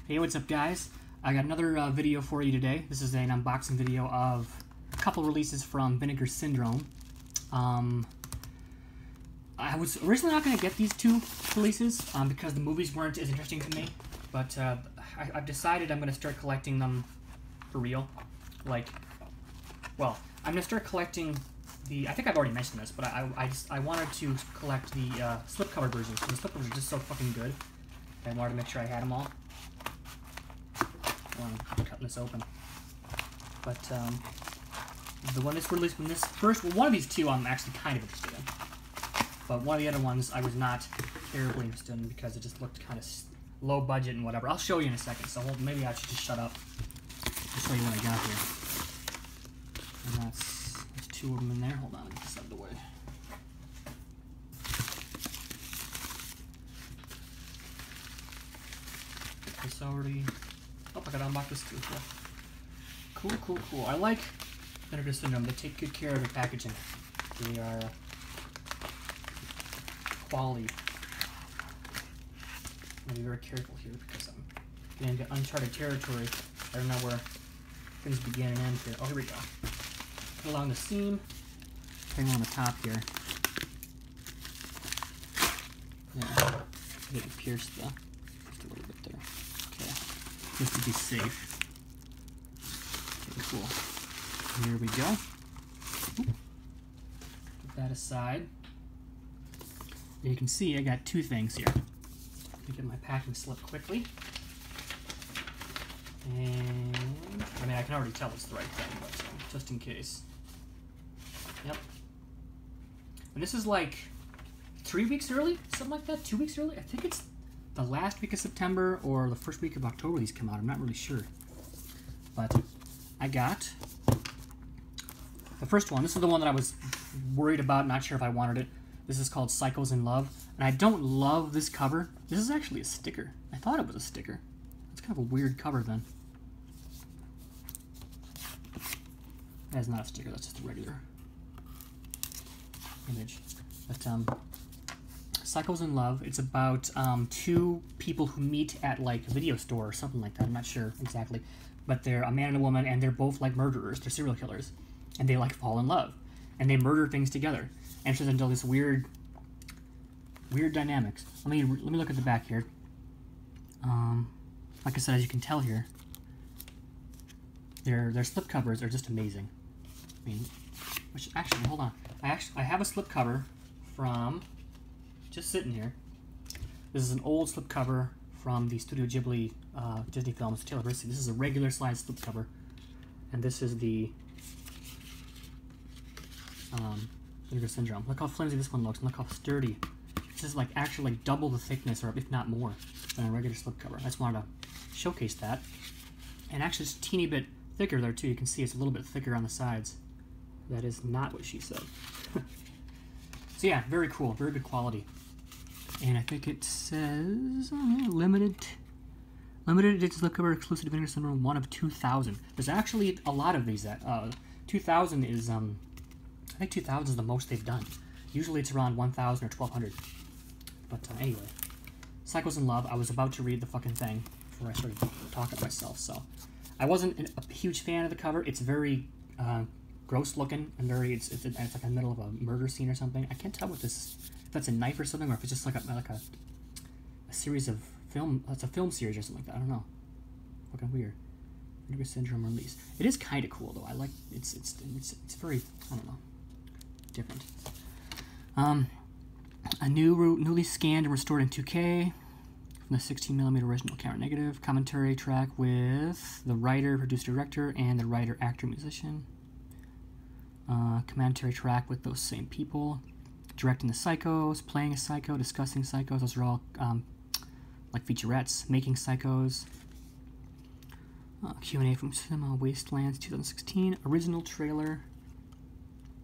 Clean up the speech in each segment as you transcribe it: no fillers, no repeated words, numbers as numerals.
Hey, what's up, guys? I got another video for you today. This is an unboxing video of a couple releases from Vinegar Syndrome. I was originally not going to get these two releases because the movies weren't as interesting to me, but I've decided I'm going to start collecting them for real. Like, well, I'm going to start collecting the, I think I've already mentioned this, but I wanted to collect the slipcover versions, because the slipcovers are just so fucking good. I wanted to make sure I had them all. I'm cutting this open. But the one that's released from this first, well, one of these two I'm actually kind of interested in. But one of the other ones I was not terribly interested in because it just looked kind of low budget and whatever. I'll show you in a second, so maybe I should just shut up and show you what I got here. And there's two of them in there. Hold on, let me get this out of the way. Get this already. Oh, I gotta unbox this too. Cool. I like Vinegar Syndrome. They take good care of the packaging. They are quality. I'm gonna be very careful here because I'm getting into uncharted territory. I don't know where things begin and end here. Oh, here we go. Put along the seam. Putting on the top here. Yeah. Get it pierced though. Just a little bit there. Okay. Just to be safe. Okay, cool. Here we go. Put that aside. And you can see I got two things here. Let me get my packing slip quickly. And I mean, I can already tell it's the right thing, but just in case. Yep. And this is like 3 weeks early, something like that. 2 weeks early. I think it's the last week of September or the first week of October these come out. I'm not really sure. But I got the first one. This is the one that I was worried about, not sure if I wanted it. This is called Psychos in Love. And I don't love this cover. This is actually a sticker. I thought it was a sticker. It's kind of a weird cover then. That's not a sticker, that's just a regular image. But Psychos in Love, it's about two people who meet at like a video store or something like that. I'm not sure exactly. But they're a man and a woman, and they're both like murderers. They're serial killers. And they like fall in love. And they murder things together. And it's just until this weird dynamics. Let me look at the back here. Like I said, as you can tell here, their slipcovers are just amazing. I mean, which actually, hold on. I have a slipcover from just sitting here. This is an old slipcover from the Studio Ghibli Disney films, Tale of Risky. This is a regular size slipcover, and this is the Vinegar Syndrome. Look how flimsy this one looks, and look how sturdy. This is like actually like double the thickness, or if not more, than a regular slipcover. I just wanted to showcase that. And actually, it's a teeny bit thicker there too. You can see it's a little bit thicker on the sides. That is not what she said. So yeah, very cool, very good quality. And I think it says limited edition slipcover exclusive to Vinegar Syndrome, 1 of 2,000. There's actually a lot of these. That 2,000 is I think 2,000 is the most they've done. Usually it's around 1,000 or 1,200. But anyway, Psychos in Love. I was about to read the fucking thing before I started talking to myself. So I wasn't a huge fan of the cover. It's very gross looking and very. It's like in the middle of a murder scene or something. I can't tell what this. If that's a knife or something, or if it's just like a series of film. It's a film series or something like that. I don't know. Fucking weird. Vinegar Syndrome release. It is kind of cool though. I like. It's very. I don't know. Different. A newly scanned and restored in 2K from the 16mm original camera negative. Commentary track with the writer, producer, director, and the writer, actor, musician. Commentary track with those same people. Directing the psychos, playing a psycho, discussing psychos. Those are all like featurettes. Making psychos. Q&A from Cinema Wastelands 2016. Original trailer.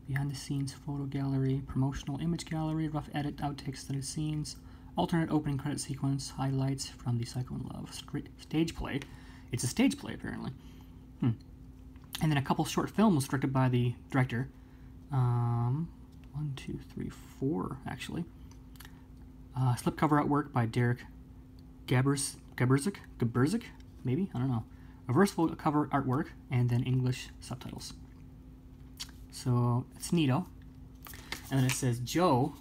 Behind the scenes photo gallery, promotional image gallery, rough edit, outtakes, extended scenes, alternate opening credit sequence, highlights from the Psycho in Love stage play. It's a stage play apparently. And then a couple short films directed by the director. 1, 2, 3, 4 actually. Slipcover artwork by Derek Gaberzik, maybe? I don't know. Reversible cover artwork, and then English subtitles. So it's neato. And then it says, Joe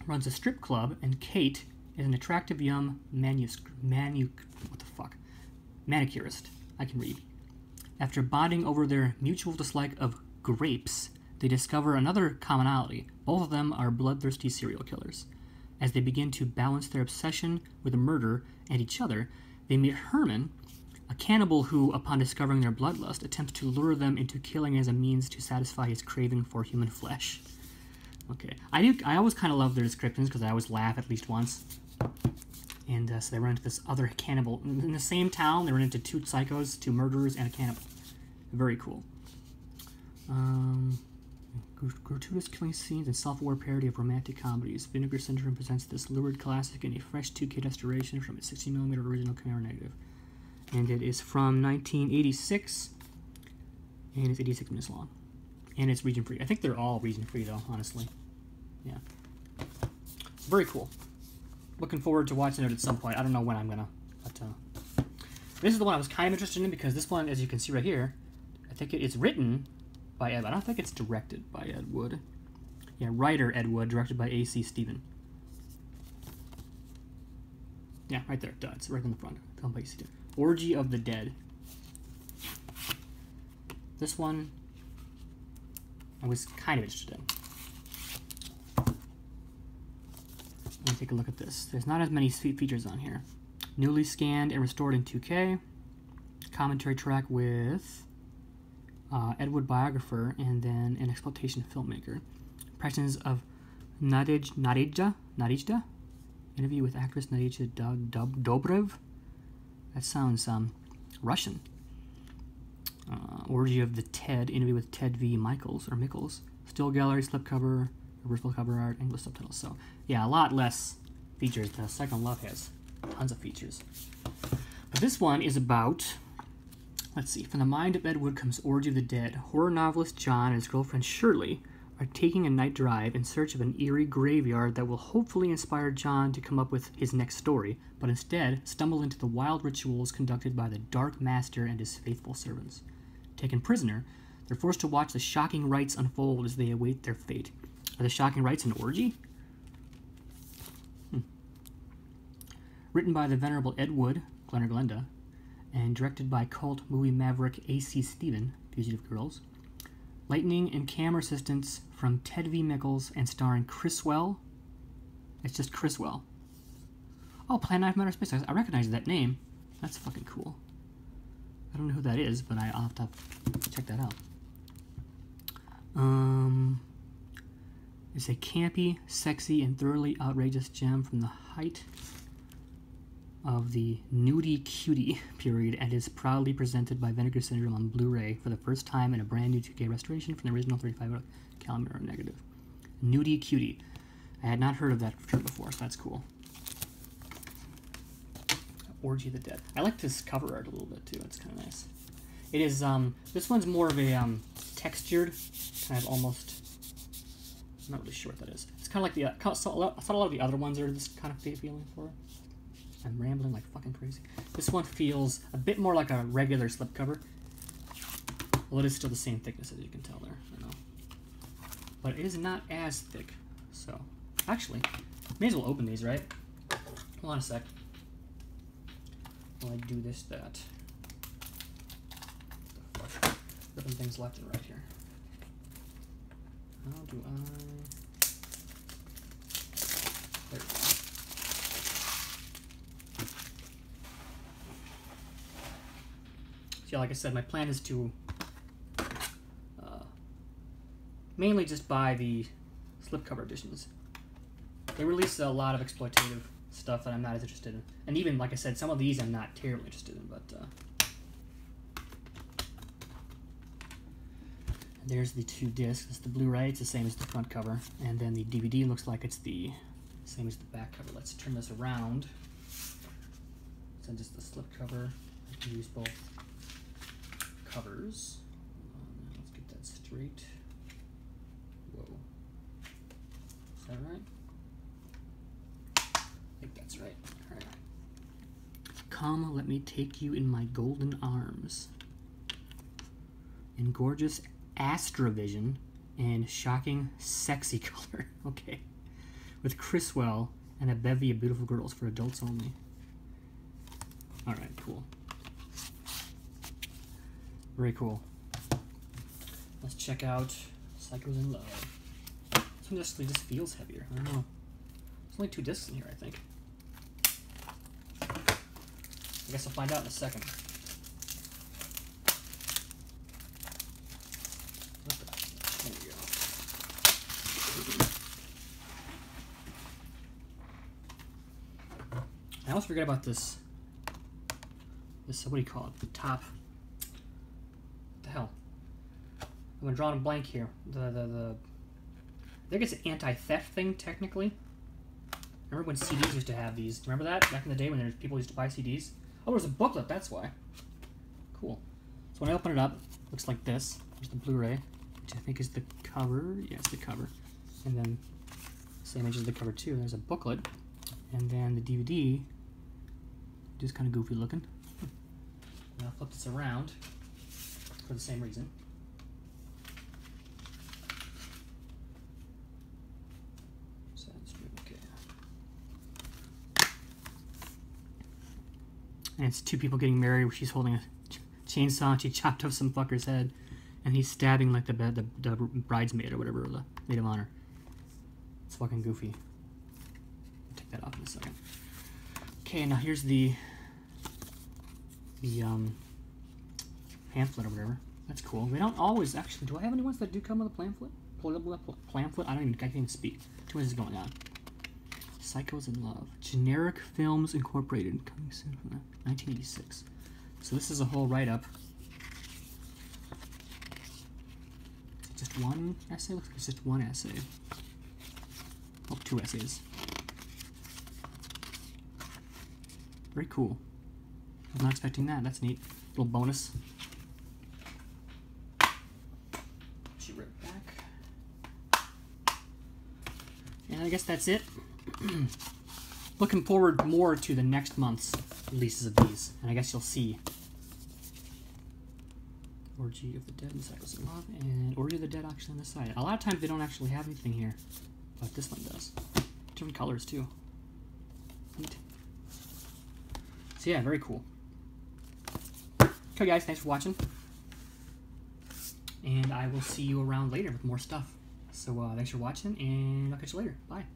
runs a strip club, and Kate is an attractive young manicurist. I can read. After bonding over their mutual dislike of grapes, they discover another commonality. Both of them are bloodthirsty serial killers. As they begin to balance their obsession with a murder and each other, they meet Herman, a cannibal who, upon discovering their bloodlust, attempts to lure them into killing as a means to satisfy his craving for human flesh. Okay, I always kind of love their descriptions because I always laugh at least once. And so they run into this other cannibal. In the same town, they run into two psychos, two murderers, and a cannibal. Very cool. Gratuitous killing scenes and self-aware parody of romantic comedies. Vinegar Syndrome presents this lurid classic in a fresh 2K restoration from its 60mm original camera negative. And it is from 1986, and it's 86 minutes long. And it's region-free. I think they're all region-free, though, honestly. Yeah. Very cool. Looking forward to watching it at some point. I don't know when I'm gonna, but this is the one I was kind of interested in because this one, as you can see right here, I think it's written by Ed. I don't think it's directed by Ed Wood. Yeah, writer Ed Wood, directed by A.C. Stephen. Yeah, right there. Duh, it's right in the front. Filmed by A.C. Stephen. Orgy of the Dead. This one I was kind of interested in. Let me take a look at this. There's not as many features on here. Newly scanned and restored in 2K. Commentary track with Ed Wood biographer and then an exploitation filmmaker. Impressions of Nadezhda. Interview with actress Nadezhda Dobrev. That sounds Russian. Orgy of the Ted. Interview with Ted V. Mickles. Still gallery, slipcover, reversible cover art, English subtitles. So, yeah, a lot less features. The Second Love has tons of features. But this one is about, let's see, from the mind of Ed Wood comes Orgy of the Dead. Horror novelist John and his girlfriend Shirley are taking a night drive in search of an eerie graveyard that will hopefully inspire John to come up with his next story, but instead stumble into the wild rituals conducted by the Dark Master and his faithful servants. Taken prisoner, they're forced to watch the shocking rites unfold as they await their fate. Are the shocking rites an orgy? Written by the venerable Ed Wood, Glenn or Glenda, and directed by cult movie maverick A.C. Stephen, Fugitive Girls. Lightning and camera assistance from Ted V. Mickles and starring Criswell. It's just Criswell. Oh, Plan 9 from Outer Space. I recognize that name. That's fucking cool. I don't know who that is, but I'll have to check that out. It's a campy, sexy, and thoroughly outrageous gem from the height of the nudie cutie period and is proudly presented by Vinegar Syndrome on Blu-ray for the first time in a brand new 2K restoration from the original 35 calendar negative. Nudie cutie. I had not heard of that term before, so that's cool. Orgy of the Dead. I like this cover art a little bit too. It's kind of nice. It is this one's more of a textured, kind of almost. I'm not really sure what that is. It's kind of like the. I saw a lot of the other ones are this kind of feeling for it. I'm rambling like fucking crazy. This one feels a bit more like a regular slipcover. Well, it is still the same thickness as you can tell there. I know. But it is not as thick. So, actually, may as well open these, right? Hold on a sec. While I do this, that. What the fuck? Flipping things left and right here. How do I... There we go. So yeah, like I said, my plan is to mainly just buy the slipcover editions. They release a lot of exploitative stuff that I'm not as interested in. And even, like I said, some of these I'm not terribly interested in, but there's the two discs. It's the Blu-ray, it's the same as the front cover. And then the DVD looks like it's the same as the back cover. Let's turn this around. So just the slipcover. I can use both covers. Let's get that straight. Whoa. Is that right? I think that's right. All right. Come, let me take you in my golden arms. In gorgeous Astrovision and shocking sexy color. Okay. With Criswell and a bevy of beautiful girls for adults only. Alright, cool. Very cool. Let's check out Psychos in Love. This one just feels heavier. I don't know. There's only 2 discs in here, I think. I guess I'll find out in a second. There we go. I almost forget about this. What do you call it? The top. What the hell? I'm gonna draw a blank here. I think it's an anti-theft thing, technically. Remember when CDs used to have these? Remember that? Back in the day when people used to buy CDs? Oh, there's a booklet, that's why. Cool. So when I open it up, it looks like this. There's the Blu-ray, which I think is the cover. Yeah, it's the cover. And then, same image as the cover too. There's a booklet. And then the DVD, just kind of goofy looking. And I'll flip this around for the same reason. And it's 2 people getting married where she's holding a chainsaw and she chopped off some fucker's head. And he's stabbing like the bridesmaid or whatever, the maid of honor. It's fucking goofy. I'll take that off in a second. Okay, now here's the pamphlet or whatever. That's cool. We don't always actually. Do I have any ones that do come with a pamphlet? Pamphlet? I can't even speak. Too much is going on. Psychos in Love. Generic Films Incorporated. Coming soon from 1986. So this is a whole write-up. Is it just one essay? Looks like it's just one essay. Oh, 2 essays. Very cool. I was not expecting that. That's neat. Little bonus. She ripped back. And I guess that's it. Looking forward more to the next month's releases of these. And I guess you'll see Orgy of the Dead and Psychos in Love and Orgy of the Dead actually on the side. A lot of times they don't actually have anything here, but this one does. Different colors too. Neat. So yeah, very cool. Okay guys, thanks for watching. And I will see you around later with more stuff. So thanks for watching and I'll catch you later. Bye.